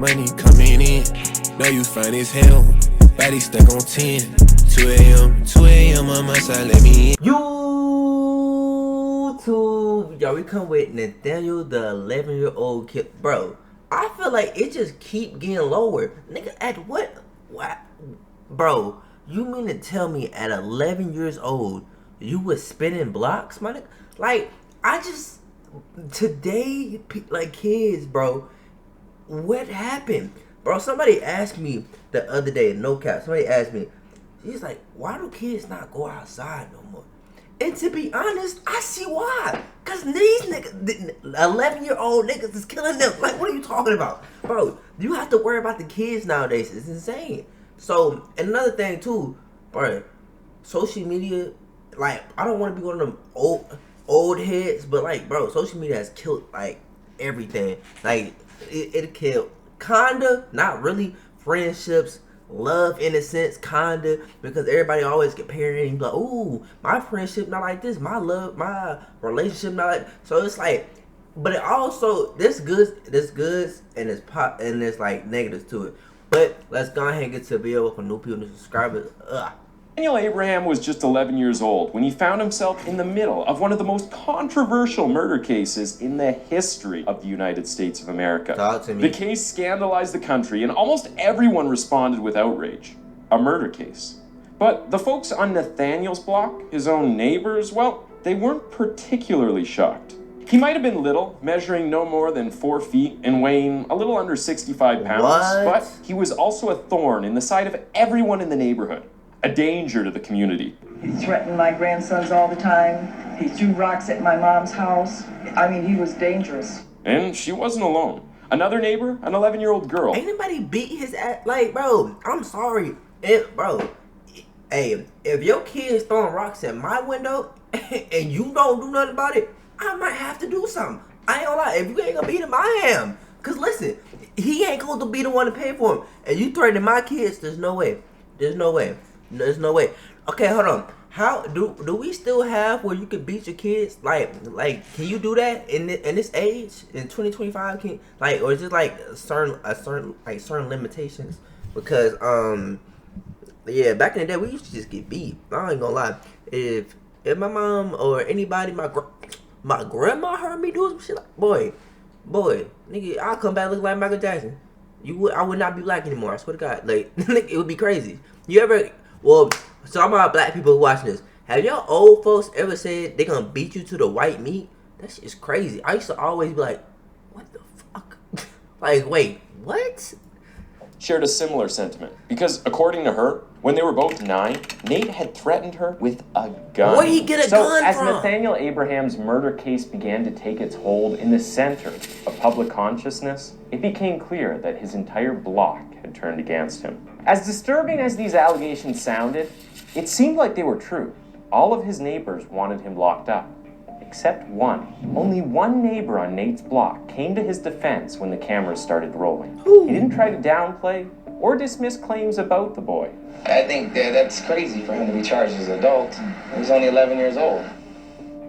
money coming in. Know you fine as hell, body stuck on 10. 2 a.m. on my side, let me in. YouTube, y'all, we come with Nathaniel, the 11-year-old kid. Bro, I feel like it just keep getting lower. Nigga, at what? Bro, you mean to tell me at 11 years old, you was spinning blocks, my nigga? Like, today, like, kids, bro, what happened? Bro, somebody asked me the other day, no cap, somebody asked me, he's like, why do kids not go outside no more? And to be honest, I see why. Cause these niggas, 11-year-old niggas is killing them. Like, what are you talking about? Bro, you have to worry about the kids nowadays. It's insane. So, and another thing too, bro, social media, like, I don't want to be one of them old heads, but like, bro, social media has killed, like, everything. Like, it killed, kinda, not really, friendships, love in a sense, kinda, because everybody always comparing and be like, ooh, my friendship not like this, my love, my relationship not like. So it's like, but it also, there's goods and there's like negatives to it. But let's go ahead and get to the video for new people, new subscribers. Nathaniel Abraham was just 11 years old when he found himself in the middle of one of the most controversial murder cases in the history of the United States of America. Talk to me. The case scandalized the country and almost everyone responded with outrage. A murder case. But the folks on Nathaniel's block, his own neighbors, well, they weren't particularly shocked. He might have been little, measuring no more than 4 feet and weighing a little under 65 pounds, but he was also a thorn in the side of everyone in the neighborhood. A danger to the community. He threatened my grandsons all the time. He threw rocks at my mom's house. I mean, he was dangerous. And she wasn't alone. Another neighbor, an 11-year-old girl. Ain't nobody beat his ass. Like, bro, I'm sorry. Bro, hey, if your kid's throwing rocks at my window and you don't do nothing about it, I might have to do something. I ain't gonna lie. If you ain't gonna beat him, I am. Cause listen, he ain't going to be the one to pay for him. And you threatening my kids, there's no way. There's no way. There's no way. Okay, hold on. How do we still have where you can beat your kids? Like can you do that in this age in 2025? Can or is it like certain limitations? Because yeah, back in the day we used to just get beat. I ain't gonna lie. If my mom or anybody, my grandma heard me do some shit, like, boy, nigga, I'll come back looking like Michael Jackson. I would not be black anymore. I swear to God, like it would be crazy. You ever? Well, so I'm about black people watching this. Have y'all old folks ever said they gonna beat you to the white meat? That shit is crazy. I used to always be like, what the fuck? Like, wait, what? Shared a similar sentiment because, according to her, when they were both 9, Nate had threatened her with a gun. Where'd he get a gun from? As Nathaniel Abraham's murder case began to take its hold in the center of public consciousness, it became clear that his entire block had turned against him. As disturbing as these allegations sounded, it seemed like they were true. All of his neighbors wanted him locked up, except one. Only one neighbor on Nate's block came to his defense when the cameras started rolling. Ooh. He didn't try to downplay or dismiss claims about the boy. I think that's crazy for him to be charged as an adult. He was only 11 years old.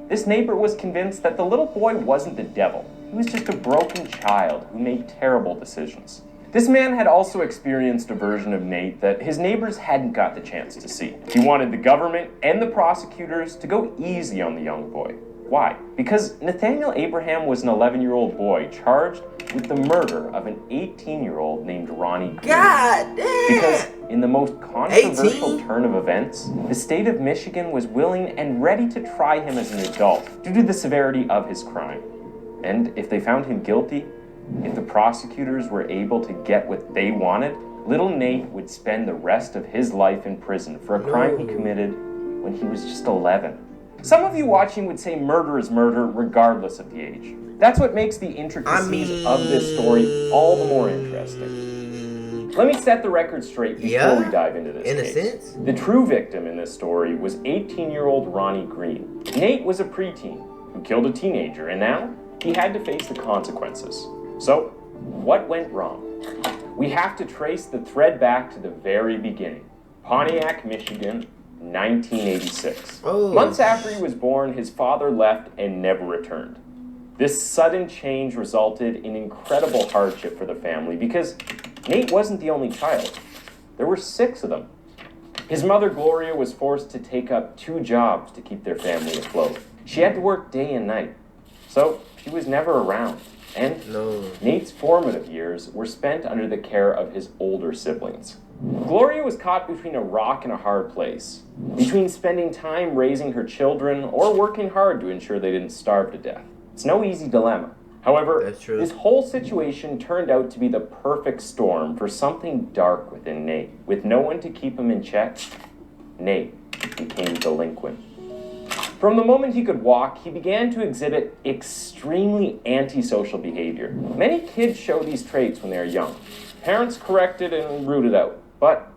This neighbor was convinced that the little boy wasn't the devil. He was just a broken child who made terrible decisions. This man had also experienced a version of Nate that his neighbors hadn't got the chance to see. He wanted the government and the prosecutors to go easy on the young boy. Why? Because Nathaniel Abraham was an 11-year-old boy charged with the murder of an 18-year-old named Ronnie Green. God damn! Because in the most controversial 18? turn of events, the state of Michigan was willing and ready to try him as an adult due to the severity of his crime. And if they found him guilty, if the prosecutors were able to get what they wanted, little Nate would spend the rest of his life in prison for a crime he committed when he was just 11. Some of you watching would say murder is murder regardless of the age. That's what makes the intricacies of this story all the more interesting. Let me set the record straight before we dive into this case. In a sense. The true victim in this story was 18-year-old Ronnie Green. Nate was a preteen who killed a teenager, and now he had to face the consequences. So, what went wrong? We have to trace the thread back to the very beginning. Pontiac, Michigan, 1986. Oh. Months after he was born, his father left and never returned. This sudden change resulted in incredible hardship for the family because Nate wasn't the only child. There were 6 of them. His mother, Gloria, was forced to take up 2 jobs to keep their family afloat. She had to work day and night, so she was never around. And Nate's formative years were spent under the care of his older siblings. Gloria was caught between a rock and a hard place, between spending time raising her children or working hard to ensure they didn't starve to death. It's no easy dilemma. However, this whole situation turned out to be the perfect storm for something dark within Nate. With no one to keep him in check, Nate became delinquent. From the moment he could walk, he began to exhibit extremely antisocial behavior. Many kids show these traits when they are young. Parents corrected and rooted out, but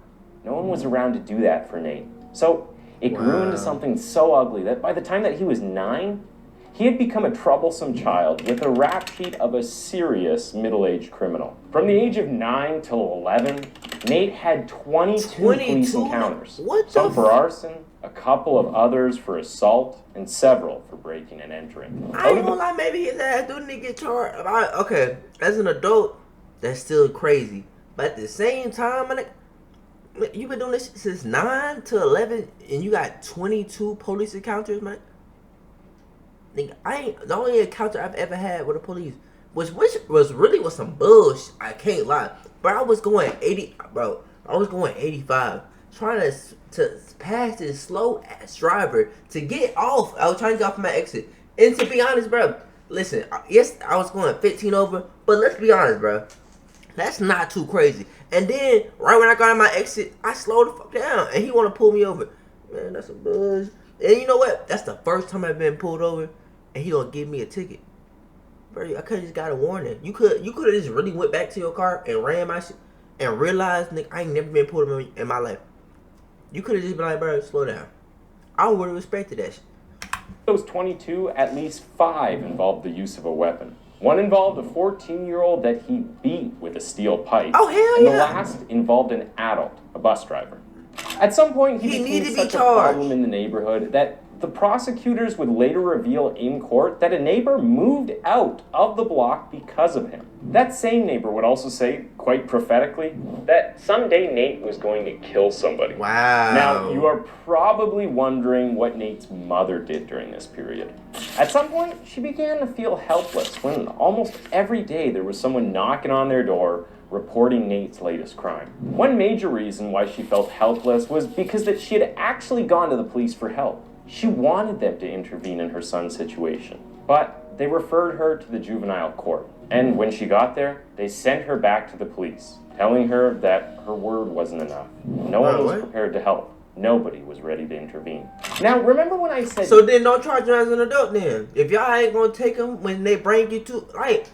no one was around to do that for Nate. So it grew into something so ugly that by the time that he was 9, he had become a troublesome child with a rap sheet of a serious middle-aged criminal. From the age of 9 till 11, Nate had 22 police encounters. Some for arson, a couple of others for assault, and several for breaking and entering. I ain't gonna lie, maybe his ass do need to get charged. Okay, as an adult, that's still crazy. But at the same time, man, you been doing this since 9 to 11, and you got 22 police encounters, man. Nigga, the only encounter I've ever had with the police was some bullshit. I can't lie, but I was going 80, bro. I was going 85, trying to pass this slow ass driver to get off. I was trying to get off my exit, and to be honest, bro, listen, yes, I was going 15 over, but let's be honest, bro, that's not too crazy. And then right when I got on my exit, I slowed the fuck down, and he want to pull me over. Man, that's a buzz. And you know what? That's the first time I've been pulled over, and he don't give me a ticket. Bro, I could have just got a warning. You could have just really went back to your car and ran my shit and realized, nigga, I ain't never been pulled over in my life. You could have just been like, bro, slow down. I would have respected that shit. Those 22, at least 5 involved the use of a weapon. One involved a 14-year-old that he beat with a steel pipe. Oh, hell and yeah. the last involved an adult, a bus driver. At some point, he became such a problem in the neighborhood that the prosecutors would later reveal in court that a neighbor moved out of the block because of him. That same neighbor would also say, quite prophetically, that someday Nate was going to kill somebody. Wow. Now, you are probably wondering what Nate's mother did during this period. At some point, she began to feel helpless when almost every day there was someone knocking on their door reporting Nate's latest crime. One major reason why she felt helpless was because that she had actually gone to the police for help. She wanted them to intervene in her son's situation, but they referred her to the juvenile court. And when she got there, they sent her back to the police, telling her that her word wasn't enough. No one was prepared to help. Nobody was ready to intervene. Now, remember when I said... So then don't charge you as an adult then. If y'all ain't gonna take them when they bring you to... Like,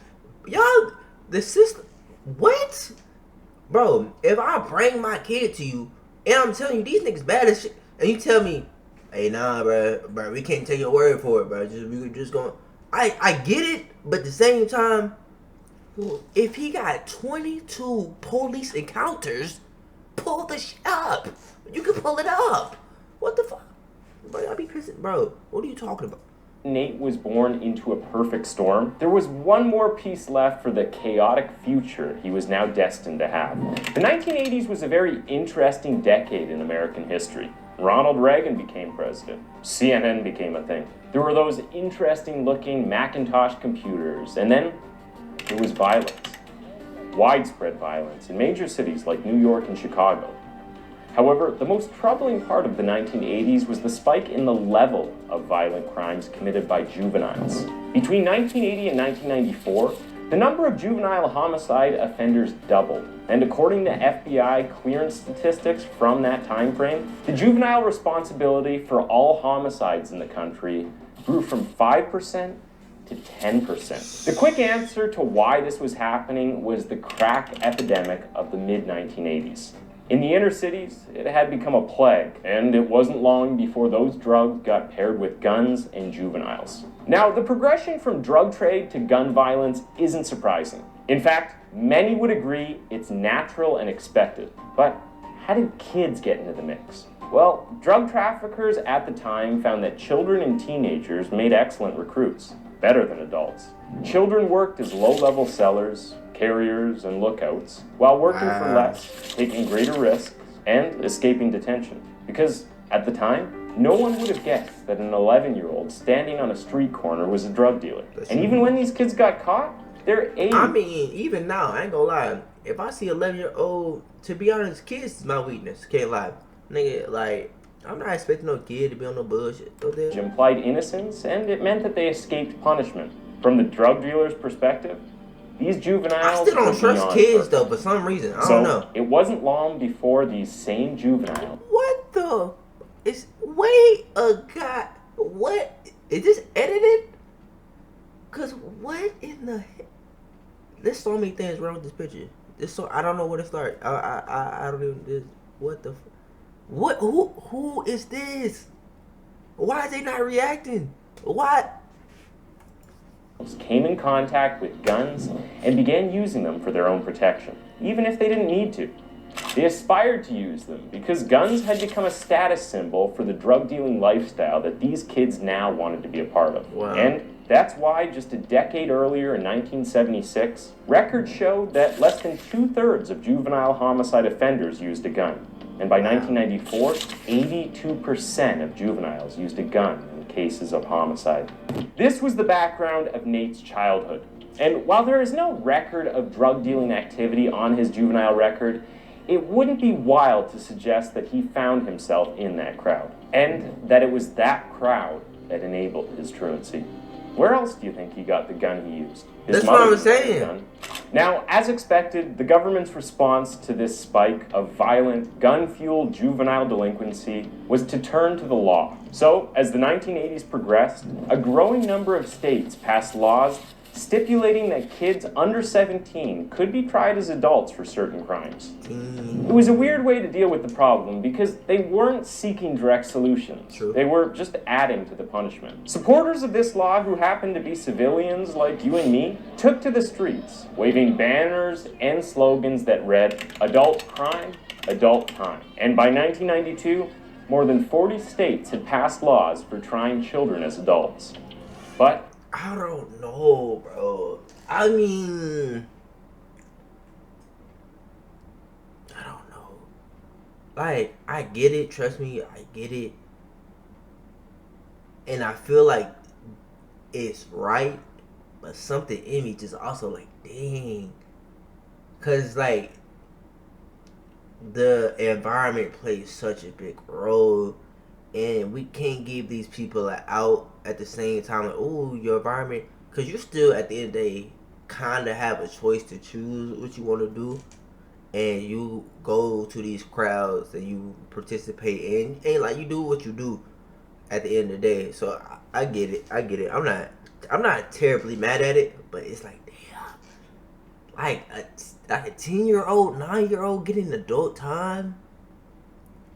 y'all, the system... What? Bro, if I bring my kid to you, and I'm telling you, these niggas bad as shit, and you tell me, hey, nah, bro, we can't take your word for it, bro. We just going... I get it, but at the same time, if he got 22 police encounters, pull the shit up. You can pull it up. What the fuck? Bro, I'll be pissing. Bro, what are you talking about? Nate was born into a perfect storm, there was one more piece left for the chaotic future he was now destined to have. The 1980s was a very interesting decade in American history. Ronald Reagan became president. CNN became a thing. There were those interesting-looking Macintosh computers, and then there was violence. Widespread violence in major cities like New York and Chicago. However, the most troubling part of the 1980s was the spike in the level of violent crimes committed by juveniles. Between 1980 and 1994, the number of juvenile homicide offenders doubled, and according to FBI clearance statistics from that time frame, the juvenile responsibility for all homicides in the country grew from 5% to 10%. The quick answer to why this was happening was the crack epidemic of the mid-1980s. In the inner cities, it had become a plague, and it wasn't long before those drugs got paired with guns and juveniles. Now, the progression from drug trade to gun violence isn't surprising. In fact, many would agree it's natural and expected. But how did kids get into the mix? Well, drug traffickers at the time found that children and teenagers made excellent recruits. better than adults. Children worked as low-level sellers, carriers, and lookouts, while working for less, taking greater risks, and escaping detention. Because at the time, no one would have guessed that an 11-year-old standing on a street corner was a drug dealer. And even when these kids got caught, their age... I mean, even now, I ain't gonna lie. If I see 11-year-old, to be honest, kids is my weakness. Can't lie. Nigga, like, I'm not expecting no kid to be on no bullshit. Implied innocence, and it meant that they escaped punishment. From the drug dealer's perspective, these juveniles... I still don't trust kids, though, for some reason. I don't know. It wasn't long before these same juveniles... What the... It's way a god. What is this edited? Cause what in the heck? There's so many things wrong with this picture. I don't know where to start. I don't even. What the? What? Who is this? Why is they not reacting? What? Came in contact with guns and began using them for their own protection, even if they didn't need to. They aspired to use them because guns had become a status symbol for the drug-dealing lifestyle that these kids now wanted to be a part of. Wow. And that's why, just a decade earlier in 1976, records showed that less than 2/3 of juvenile homicide offenders used a gun. And by 1994, 82% of juveniles used a gun in cases of homicide. This was the background of Nate's childhood. And while there is no record of drug-dealing activity on his juvenile record, it wouldn't be wild to suggest that he found himself in that crowd, and that it was that crowd that enabled his truancy. Where else do you think he got the gun he used? That's what I'm saying. Now, as expected, the government's response to this spike of violent, gun-fueled juvenile delinquency was to turn to the law. So, as the 1980s progressed, a growing number of states passed laws stipulating that kids under 17 could be tried as adults for certain crimes. It was a weird way to deal with the problem because they weren't seeking direct solutions. True. They were just adding to the punishment. Supporters of this law, who happened to be civilians like you and me, took to the streets, waving banners and slogans that read, "Adult crime, adult time." And by 1992, more than 40 states had passed laws for trying children as adults. But I don't know, bro. I mean, I don't know. Like, I get it. Trust me, I get it. And I feel like it's right, but something in me just also like, dang. Because, like, the environment plays such a big role. And we can't give these people an out at the same time. Like, oh, your environment. Because you still, at the end of the day, kind of have a choice to choose what you want to do. And you go to these crowds and you participate in. And, like, you do what you do at the end of the day. So, I get it. I get it. I'm not terribly mad at it. But it's like, damn. Like a 10-year-old, 9-year-old getting adult time.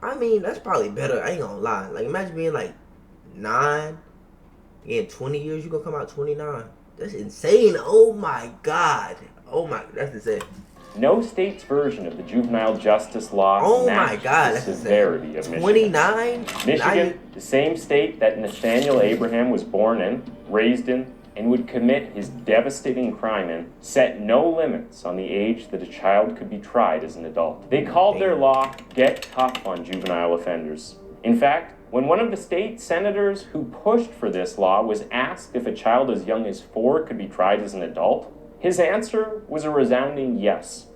I mean, that's probably better. I ain't gonna lie. Like, imagine being like 9. In 20 years, you gonna come out 29. That's insane. Oh my God. Oh my, that's insane. no state's version of the juvenile justice law matched the severity of Michigan. 29? Michigan, the same state that Nathaniel Abraham was born in, raised in, and would commit his devastating crime in, set no limits on the age that a child could be tried as an adult. They called their law Get Tough on Juvenile Offenders. In fact, when one of the state senators who pushed for this law was asked if a child as young as 4 could be tried as an adult, his answer was a resounding yes.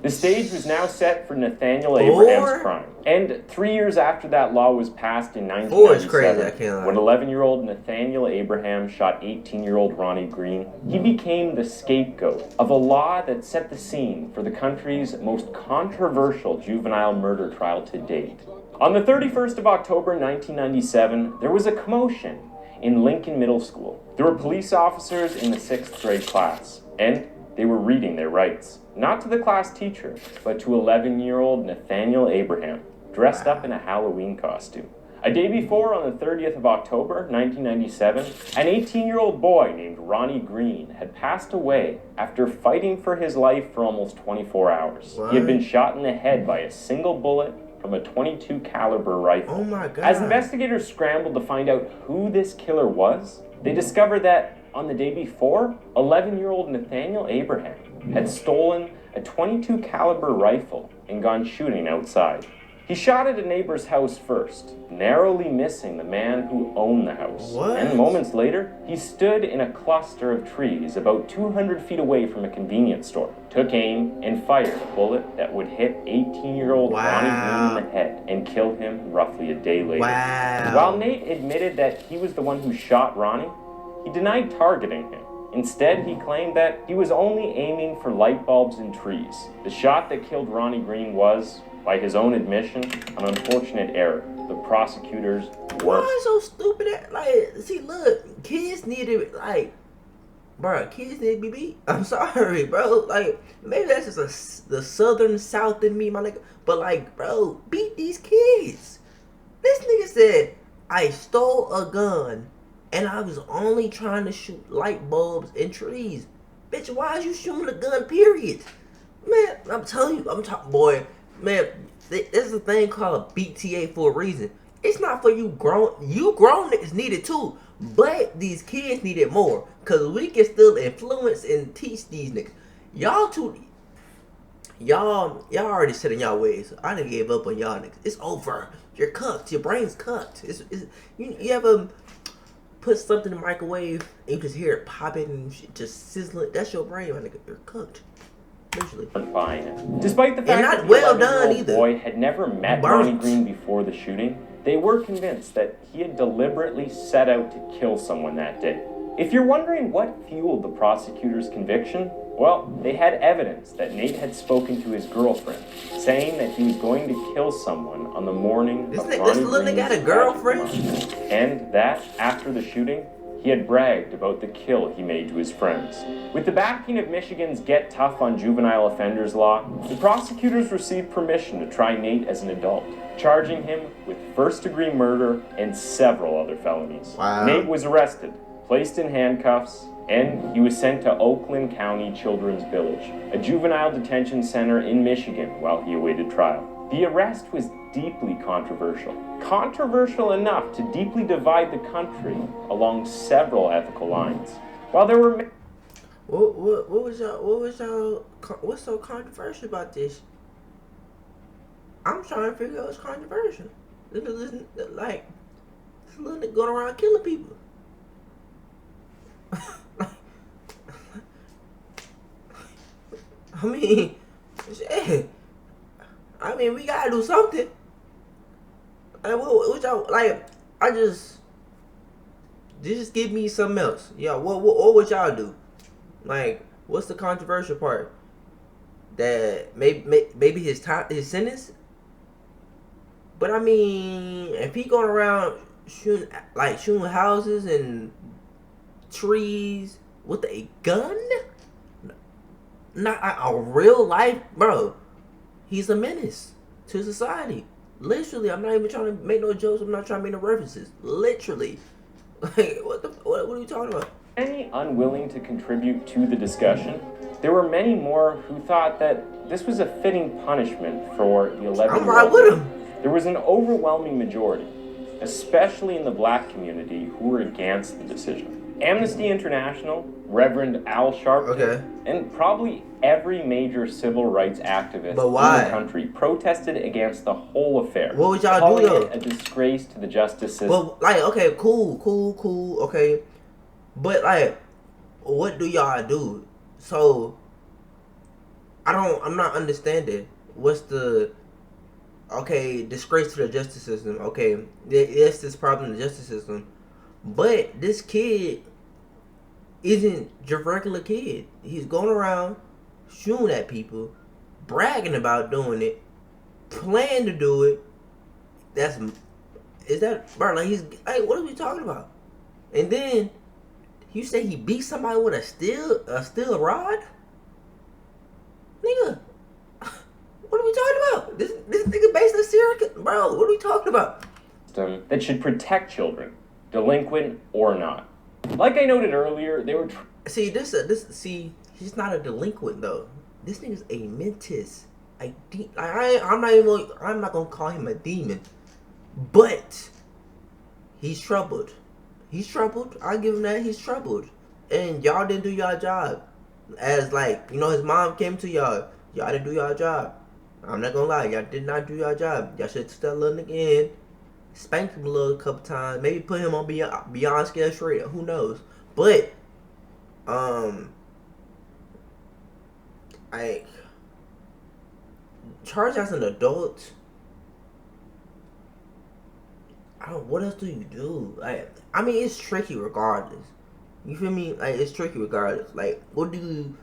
The stage was now set for Nathaniel Abraham's crime. And 3 years after that law was passed in 1997, when 11-year-old Nathaniel Abraham shot 18-year-old Ronnie Green, he became the scapegoat of a law that set the scene for the country's most controversial juvenile murder trial to date. On the 31st of October 1997, there was a commotion in Lincoln Middle School. There were police officers in the 6th grade class, and they were reading their rights. Not to the class teacher, but to 11-year-old Nathaniel Abraham, dressed up in a Halloween costume. A day before, on the 30th of October, 1997, an 18-year-old boy named Ronnie Green had passed away after fighting for his life for almost 24 hours. What? He had been shot in the head by a single bullet from a .22 caliber rifle. Oh my God. As investigators scrambled to find out who this killer was, they discovered that on the day before, 11-year-old Nathaniel Abraham had stolen a .22 caliber rifle and gone shooting outside. He shot at a neighbor's house first, narrowly missing the man who owned the house. What? And moments later, he stood in a cluster of trees about 200 feet away from a convenience store, took aim, and fired a bullet that would hit 18-year-old Ronnie Green in the head and kill him roughly a day later. Wow. While Nate admitted that he was the one who shot Ronnie, he denied targeting him. Instead, he claimed that he was only aiming for light bulbs and trees. The shot that killed Ronnie Green was, by his own admission, an unfortunate error. The prosecutors were... Why so stupid? Like, see, look, kids need to, like, bro, kids need to be beat. I'm sorry, bro. Like, maybe that's just the southern south in me, my nigga. But, like, bro, beat these kids. This nigga said, I stole a gun and I was only trying to shoot light bulbs and trees. Bitch, why is you shooting a gun, period? Man, I'm telling you, I'm talking, boy. Man, there's a thing called BTA for a reason. It's not for you grown niggas need it too, but these kids need it more, cause we can still influence and teach these niggas. Y'all already set in y'all ways. I done gave up on y'all niggas. It's over. You're cooked. Your brain's cooked. You ever put something in the microwave and you just hear it popping and just sizzling? That's your brain, my nigga. You're cooked. Fine. Despite the fact that the well 11-year-old boy had never met Ronnie Green before the shooting, they were convinced that he had deliberately set out to kill someone that day. If you're wondering what fueled the prosecutor's conviction, well, they had evidence that Nate had spoken to his girlfriend, saying that he was going to kill someone on the morning of Ronnie This little nigga got a girlfriend? And that, after the shooting, he had bragged about the kill he made to his friends. With the backing of Michigan's Get Tough on Juvenile Offenders law, the prosecutors received permission to try Nate as an adult, charging him with first-degree murder and several other felonies. Wow. Nate was arrested, placed in handcuffs, and he was sent to Oakland County Children's Village, a juvenile detention center in Michigan, while he awaited trial. The arrest was deeply controversial. Controversial enough to deeply divide the country along several ethical lines. While there were... What's so controversial about this? I'm trying to figure out what's controversial. This little nigga going around killing people. I mean, shit. I mean, we gotta do something. Like, what y'all, like, just give me something else. Yeah, what would y'all do? Like, what's the controversial part? That maybe his sentence? But I mean, if he going around shooting houses and trees with a gun, not a real life, bro. He's a menace to society. Literally, I'm not even trying to make no jokes. I'm not trying to make no references. Literally, like what are you talking about? Many unwilling to contribute to the discussion, there were many more who thought that this was a fitting punishment for the 11-year-old. I'm right with him. There was an overwhelming majority, especially in the black community, who were against the decision. Amnesty International, Reverend Al Sharpton, and probably every major civil rights activist in the country protested against the whole affair. What would y'all do though? It a disgrace to the justice system. Well, like, okay, cool, okay, but like, what do y'all do? So, I'm not understanding. What's the disgrace to the justice system? Okay, yes, this problem in the justice system. But this kid isn't your regular kid. He's going around shooting at people, bragging about doing it, planning to do it. Bro, like, what are we talking about? And then you say he beat somebody with a steel rod? Nigga, what are we talking about? This nigga basically serial, bro. What are we talking about? That should protect children, delinquent or not. Like I noted earlier, they were... He's not a delinquent, though. This nigga's a mentis. I'm not gonna call him a demon. But he's troubled. He's troubled. I'll give him that. He's troubled. and y'all didn't do y'all job. As like, you know, his mom came to y'all. Y'all didn't do y'all job. I'm not gonna lie, y'all did not do y'all job. Y'all should have took that little nigga in, spanked him a little couple times, maybe put him on beyond scale straight. Who knows? But like, charged as an adult. What else do you do? Like, I mean, it's tricky regardless. You feel me? Like, it's tricky regardless. Like, what do you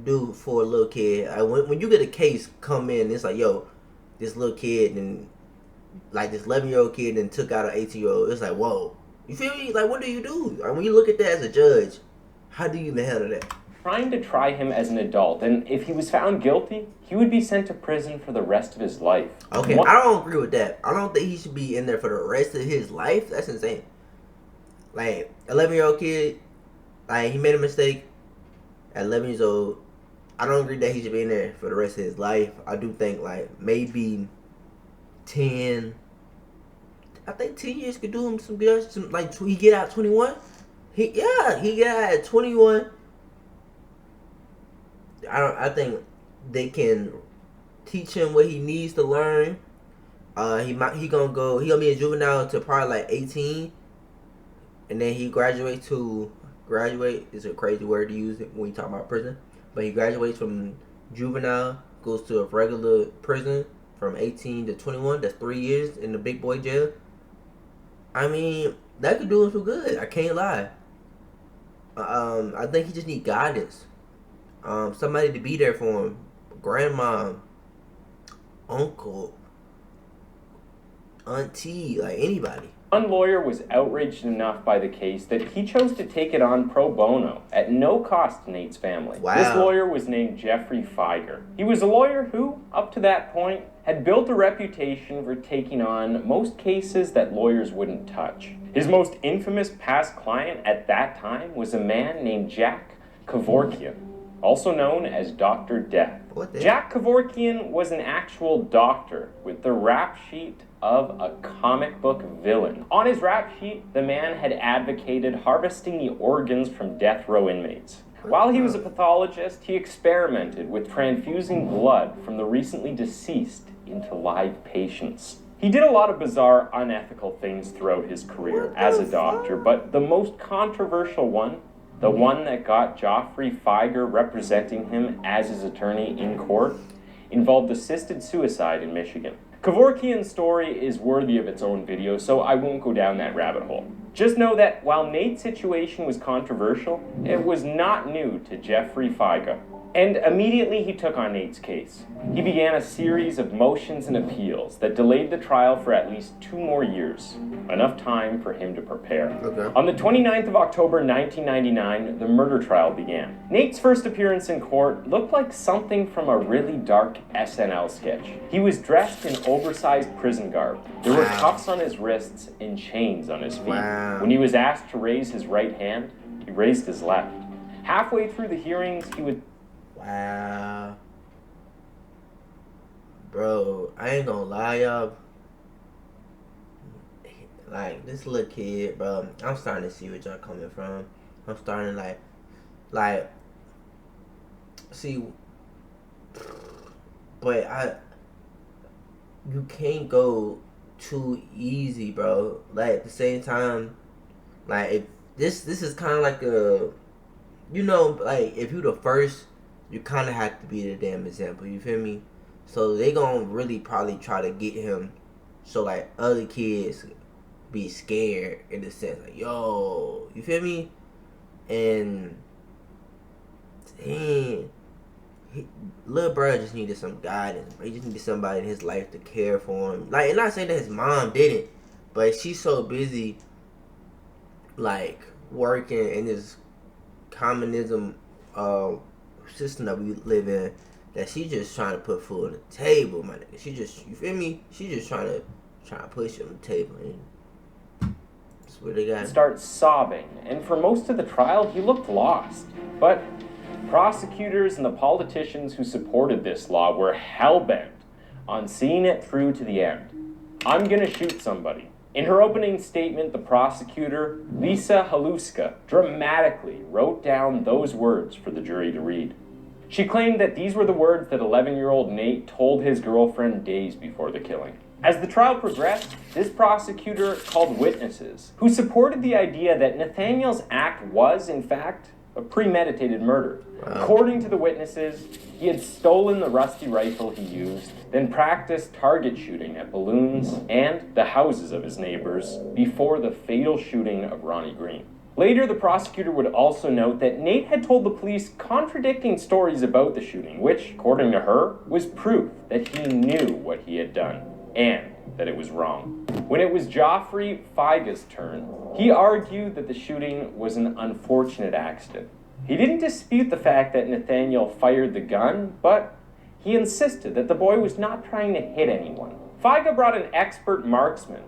do for a little kid? Like, when you get a case come in, it's like, yo, this little kid and like this 11-year-old kid and took out an 18-year-old. It's like, whoa. You feel me? Like, what do you do? Like, when you look at that as a judge, how do you even handle that? Trying to try him as an adult, and if he was found guilty, he would be sent to prison for the rest of his life. Okay, I don't agree with that. I don't think he should be in there for the rest of his life. That's insane. Like, 11-year-old kid, like, he made a mistake at 11 years old. I don't agree that he should be in there for the rest of his life. I do think, like, maybe 10. I think 10 years could do him some good. Like, he get out 21. He get out at 21. I think they can teach him what he needs to learn. He gonna be a juvenile to probably like 18, and then he graduate is a crazy word to use when you talk about prison, but he graduates from juvenile, goes to a regular prison from 18 to 21. That's 3 years in the big boy jail. I mean, that could do him some good. I can't lie. I think he just need guidance. Somebody to be there for him. Grandma, uncle, auntie, like anybody. One lawyer was outraged enough by the case that he chose to take it on pro bono at no cost to Nate's family. Wow. This lawyer was named Jeffrey Feiger. He was a lawyer who, up to that point, had built a reputation for taking on most cases that lawyers wouldn't touch. His most infamous past client at that time was a man named Jack Kevorkian, also known as Dr. Death. Jack Kevorkian was an actual doctor with the rap sheet of a comic book villain. On his rap sheet, the man had advocated harvesting the organs from death row inmates. While he was a pathologist, he experimented with transfusing blood from the recently deceased into live patients. He did a lot of bizarre, unethical things throughout his career as a doctor, but the most controversial one, the one that got Geoffrey Feiger representing him as his attorney in court, involved assisted suicide in Michigan. Kevorkian's story is worthy of its own video, so I won't go down that rabbit hole. Just know that while Nate's situation was controversial, it was not new to Jeffrey Feiger. And immediately he took on Nate's case. He began a series of motions and appeals that delayed the trial for at least 2 more years, enough time for him to prepare. Okay. On the 29th of October 1999, the murder trial began. Nate's first appearance in court looked like something from a really dark SNL sketch. He was dressed in oversized prison garb. There were cuffs on his wrists and chains on his feet. Wow. When he was asked to raise his right hand, he raised his left. Halfway through the hearings, he would... Wow. Bro, I ain't gonna lie, y'all. Like, this little kid, bro, I'm starting to see where y'all coming from. I'm starting like, see, but you can't go too easy, bro. Like, at the same time, like, if this is kind of like a, you know, like, if you the first, you kind of have to be the damn example, you feel me? So they gonna really probably try to get him so like other kids be scared in the sense like, yo, you feel me? And dang, little bro just needed some guidance. He just needed somebody in his life to care for him. Like, and not saying that his mom didn't, but she's so busy like working in this communism system that we live in, that she just trying to put food on the table, my nigga. She just, you feel me? She just trying to push it on the table, and that's what they got. Start sobbing, and for most of the trial, he looked lost. But prosecutors and the politicians who supported this law were hell-bent on seeing it through to the end. I'm gonna shoot somebody. In her opening statement, the prosecutor, Lisa Haluska, dramatically wrote down those words for the jury to read. She claimed that these were the words that 11-year-old Nate told his girlfriend days before the killing. As the trial progressed, this prosecutor called witnesses who supported the idea that Nathaniel's act was, in fact, a premeditated murder. According to the witnesses, he had stolen the rusty rifle he used, then practiced target shooting at balloons and the houses of his neighbors before the fatal shooting of Ronnie Green. Later, the prosecutor would also note that Nate had told the police contradicting stories about the shooting, which, according to her, was proof that he knew what he had done and that it was wrong. When it was Joffrey Feige's turn, he argued that the shooting was an unfortunate accident. He didn't dispute the fact that Nathaniel fired the gun, but he insisted that the boy was not trying to hit anyone. Feige brought an expert marksman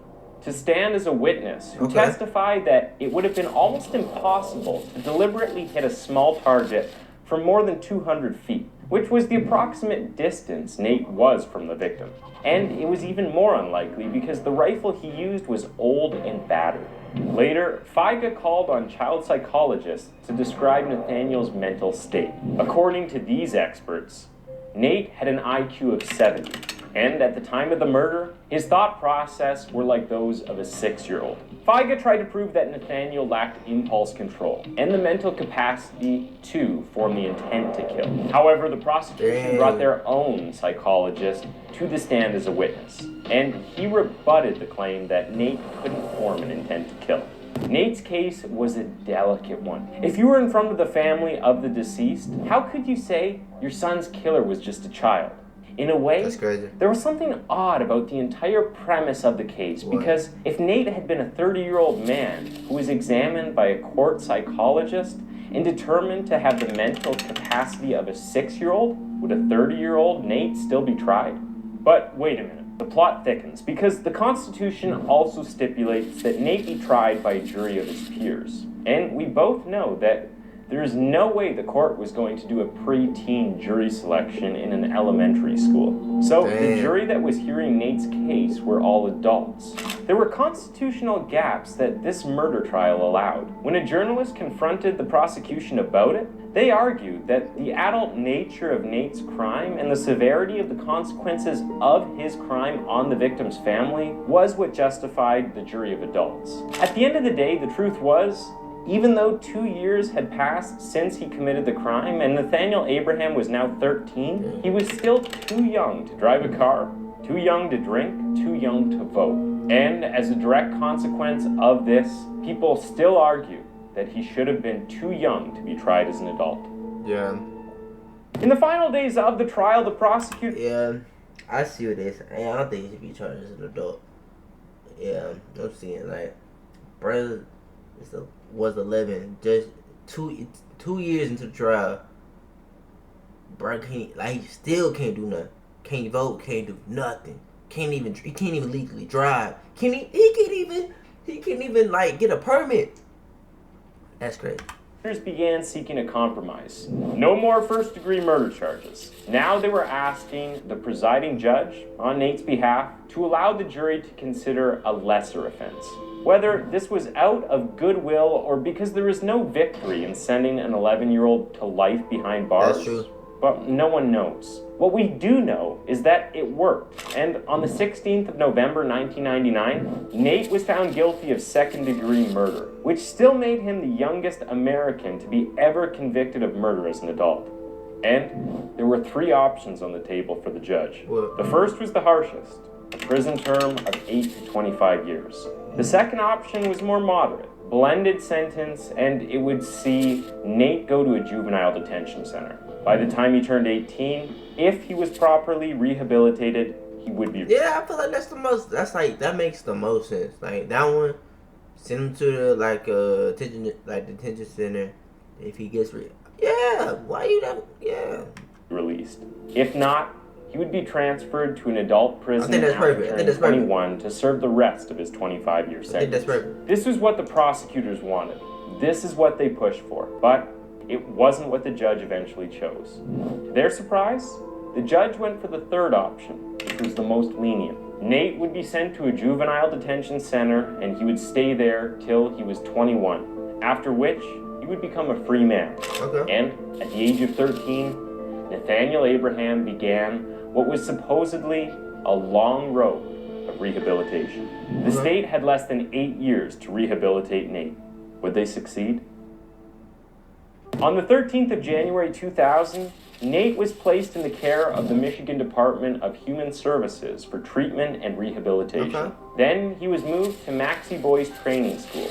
to stand as a witness who testified that it would have been almost impossible to deliberately hit a small target from more than 200 feet, which was the approximate distance Nate was from the victim. And it was even more unlikely because the rifle he used was old and battered. Later, Feige called on child psychologists to describe Nathaniel's mental state. According to these experts, Nate had an IQ of 70, and at the time of the murder, his thought process were like those of a 6-year-old. Feige tried to prove that Nathaniel lacked impulse control and the mental capacity to form the intent to kill. However, the prosecution brought their own psychologist to the stand as a witness, and he rebutted the claim that Nate couldn't form an intent to kill. Nate's case was a delicate one. If you were in front of the family of the deceased, how could you say your son's killer was just a child? In a way, that's crazy. There was something odd about the entire premise of the case, because if Nate had been a 30-year-old man who was examined by a court psychologist and determined to have the mental capacity of a 6-year-old, would a 30-year-old Nate still be tried? But wait a minute. The plot thickens, because the Constitution also stipulates that Nate be tried by a jury of his peers. And we both know that there is no way the court was going to do a pre-teen jury selection in an elementary school. So the jury that was hearing Nate's case were all adults. There were constitutional gaps that this murder trial allowed. When a journalist confronted the prosecution about it, they argued that the adult nature of Nate's crime and the severity of the consequences of his crime on the victim's family was what justified the jury of adults. At the end of the day, the truth was, even though 2 years had passed since he committed the crime and Nathaniel Abraham was now 13, he was still too young to drive a car, too young to drink, too young to vote. And as a direct consequence of this, people still argue that he should have been too young to be tried as an adult. Yeah. In the final days of the trial, the prosecutor... Yeah, I see what they say. I don't think he should be charged as an adult. Yeah, I'm seeing, like, brother was 11, just two years into the trial. Bro, he still can't do nothing. Can't vote, can't do nothing. He can't even legally drive. He can't even like get a permit. That's crazy. Began seeking a compromise. No more first-degree murder charges. Now they were asking the presiding judge, on Nate's behalf, to allow the jury to consider a lesser offense. Whether this was out of goodwill or because there was no victory in sending an 11-year-old to life behind bars. That's true. But no one knows. What we do know is that it worked. And on the 16th of November 1999, Nate was found guilty of second-degree murder, which still made him the youngest American to be ever convicted of murder as an adult. And there were 3 options on the table for the judge. What? The first was the harshest, a prison term of 8 to 25 years. The second option was more moderate, blended sentence, and it would see Nate go to a juvenile detention center. By the time he turned 18, if he was properly rehabilitated, he would be... Yeah, I feel like that makes the most sense. Like, that one, send him to the detention center if he gets released. If not, he would be transferred to an adult prison I think that's after perfect. turning 21 to serve the rest of his 25-year sentence. I think that's perfect. This was what the prosecutors wanted. This is what they pushed for. But it wasn't what the judge eventually chose. To their surprise, the judge went for the third option, which was the most lenient. Nate would be sent to a juvenile detention center, and he would stay there till he was 21, after which he would become a free man. Okay. And at the age of 13, Nathaniel Abraham began what was supposedly a long road of rehabilitation. The state had less than 8 years to rehabilitate Nate. Would they succeed? On the 13th of January 2000, Nate was placed in the care of the Michigan Department of Human Services for treatment and rehabilitation. Okay. Then he was moved to Maxie Boys Training School.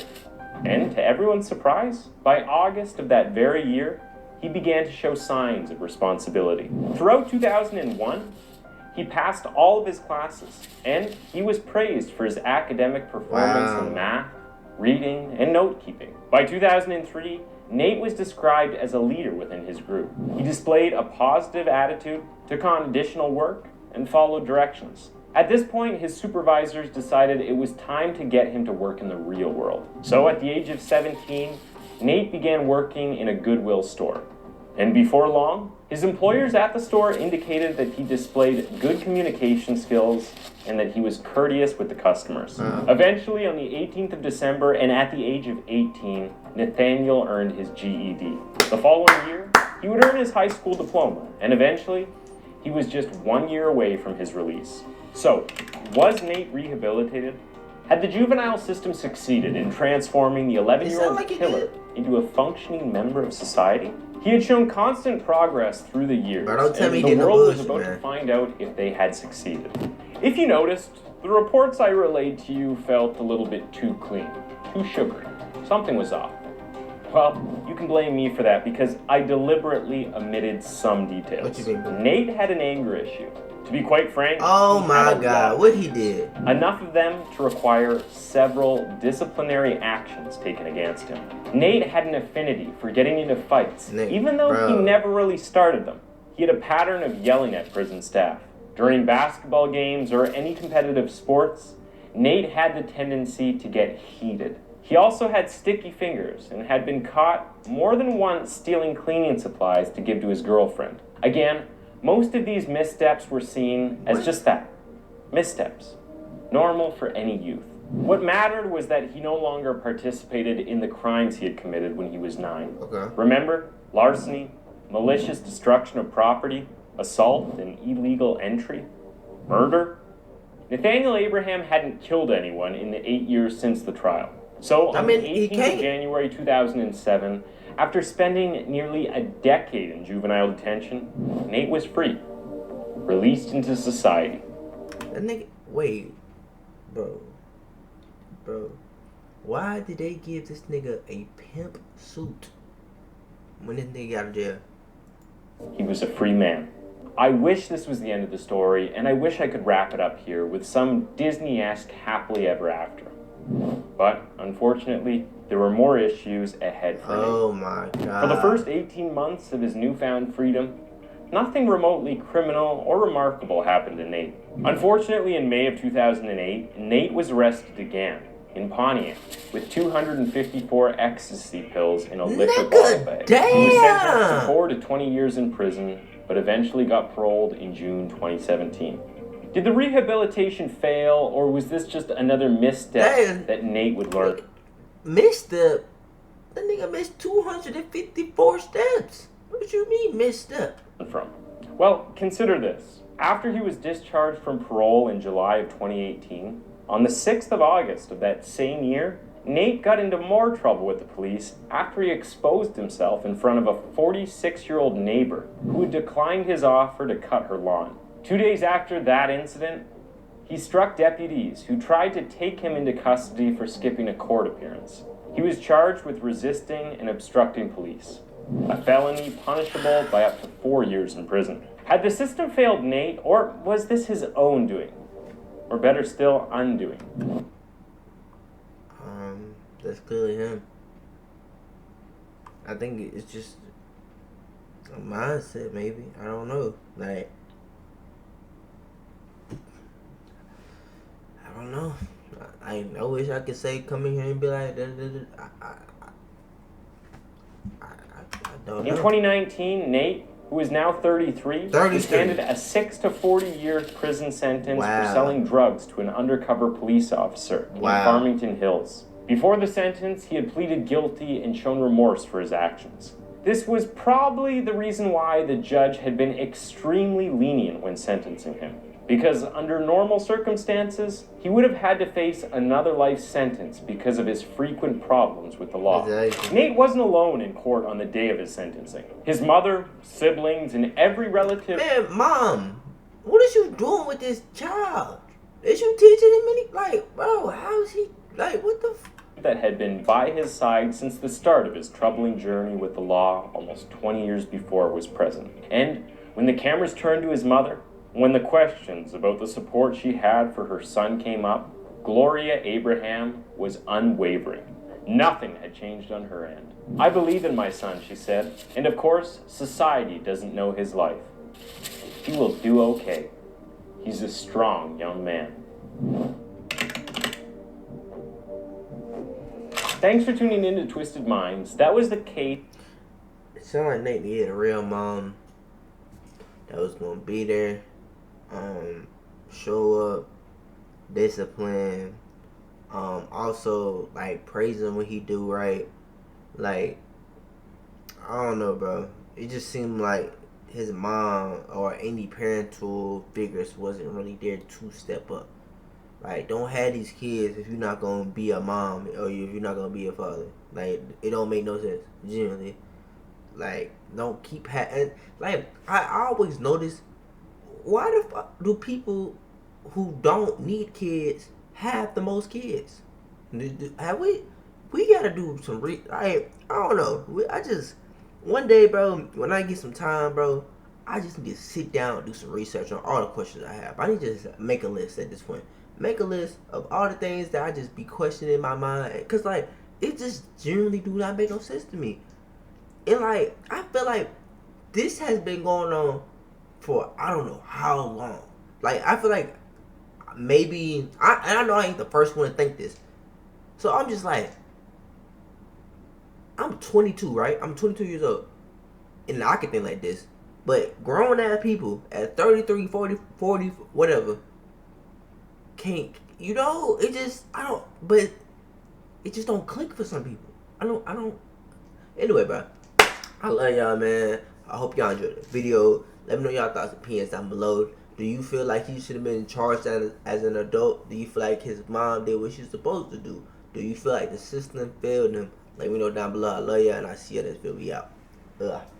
And to everyone's surprise, by August of that very year, he began to show signs of responsibility. Throughout 2001, he passed all of his classes, and he was praised for his academic performance in math, reading, and note-keeping. By 2003, Nate was described as a leader within his group. He displayed a positive attitude, took on additional work, and followed directions. At this point, his supervisors decided it was time to get him to work in the real world. So at the age of 17, Nate began working in a Goodwill store. And before long, his employers at the store indicated that he displayed good communication skills and that he was courteous with the customers. Eventually, on the 18th of December, and at the age of 18, Nathaniel earned his GED. The following year, he would earn his high school diploma, and eventually, he was just 1 year away from his release. So, was Nate rehabilitated? Had the juvenile system succeeded in transforming the 11-year-old killer into a functioning member of society? He had shown constant progress through the years, and the world was about to find out if they had succeeded. If you noticed, the reports I relayed to you felt a little bit too clean, too sugary. Something was off. Well, you can blame me for that because I deliberately omitted some details. What you mean? Nate had an anger issue. To be quite frank, Oh he my had a God, lot. what he did? Enough of them to require several disciplinary actions taken against him. Nate had an affinity for getting into fights, even though he never really started them. He had a pattern of yelling at prison staff. During basketball games or any competitive sports, Nate had the tendency to get heated. He also had sticky fingers and had been caught more than once stealing cleaning supplies to give to his girlfriend. Again, most of these missteps were seen as just that, missteps, normal for any youth. What mattered was that he no longer participated in the crimes he had committed when he was 9. Okay. Remember? Larceny, malicious destruction of property, assault and illegal entry, murder. Nathaniel Abraham hadn't killed anyone in the 8 years since the trial. So on the 18th of January 2007, after spending nearly a decade in juvenile detention, Nate was free, released into society. That nigga, wait, bro, why did they give this nigga a pimp suit when this nigga got out of jail? He was a free man. I wish this was the end of the story, and I wish I could wrap it up here with some Disney-esque happily ever after. But, unfortunately, there were more issues ahead for Nate. Oh my God. For the first 18 months of his newfound freedom, nothing remotely criminal or remarkable happened to Nate. Unfortunately, in May of 2008, Nate was arrested again in Pontiac with 254 ecstasy pills in a liquor bottle bag. He was sentenced to 4 to 20 years in prison, but eventually got paroled in June 2017. Did the rehabilitation fail, or was this just another misstep that Nate would learn? Misstep? That nigga missed 254 steps. What you mean misstep? From? Well, consider this. After he was discharged from parole in July of 2018, on the 6th of August of that same year, Nate got into more trouble with the police after he exposed himself in front of a 46-year-old neighbor who had declined his offer to cut her lawn. 2 days after that incident, he struck deputies who tried to take him into custody for skipping a court appearance. He was charged with resisting and obstructing police, a felony punishable by up to 4 years in prison. Had the system failed Nate, or was this his own doing? Or better still, undoing? That's clearly him. I think it's just a mindset, maybe. I don't know. Like, I don't know. I wish I could say come in here and be like, I don't know. In 2019, Nate who is now 33, was handed a 6 to 40-year prison sentence for selling drugs to an undercover police officer in Farmington Hills. Before the sentence, he had pleaded guilty and shown remorse for his actions. This was probably the reason why the judge had been extremely lenient when sentencing him, because under normal circumstances, he would have had to face another life sentence because of his frequent problems with the law. Exactly. Nate wasn't alone in court on the day of his sentencing. His mother, siblings, and every relative... Man, Mom, what is you doing with this child? Is you teaching him any... Like, bro, how is he... Like, what the... that had been by his side since the start of his troubling journey with the law almost 20 years before was present. And when the cameras turned to his mother, when the questions about the support she had for her son came up, Gloria Abraham was unwavering. Nothing had changed on her end. I believe in my son, she said, and of course, society doesn't know his life. He will do okay. He's a strong young man. Thanks for tuning in to Twisted Minds. That was the case. It sounded like Nate needed a real mom that was gonna be there, show up, discipline, also like praise him when he do right. Like, I don't know, bro. It just seemed like his mom or any parental figures wasn't really there to step up. Like, don't have these kids if you're not gonna be a mom or if you're not gonna be a father. Like, it don't make no sense, genuinely. Like, don't keep having... Like, I always notice, why the fuck do people who don't need kids have the most kids? Have we gotta do some like, I don't know. One day, bro, when I get some time, bro, I just need to sit down and do some research on all the questions I have. I need to just make a list at this point. Make a list of all the things that I just be questioning in my mind. Because, like, it just generally do not make no sense to me. And, like, I feel like this has been going on for I don't know how long. Like, I feel like maybe... I know I ain't the first one to think this. So, I'm just like... I'm 22, right? I'm 22 years old. And I can think like this. But grown-ass people at 33, 40, whatever... can't, you know, it just, but it just don't click for some people. I don't, anyway, bro, I love y'all, man. I hope y'all enjoyed the video. Let me know y'all thoughts and opinions down below. Do you feel like he should have been charged as an adult? Do you feel like his mom did what she's supposed to do? Do you feel like the system failed him? Let me know down below. I love y'all, and I see you next video. We out.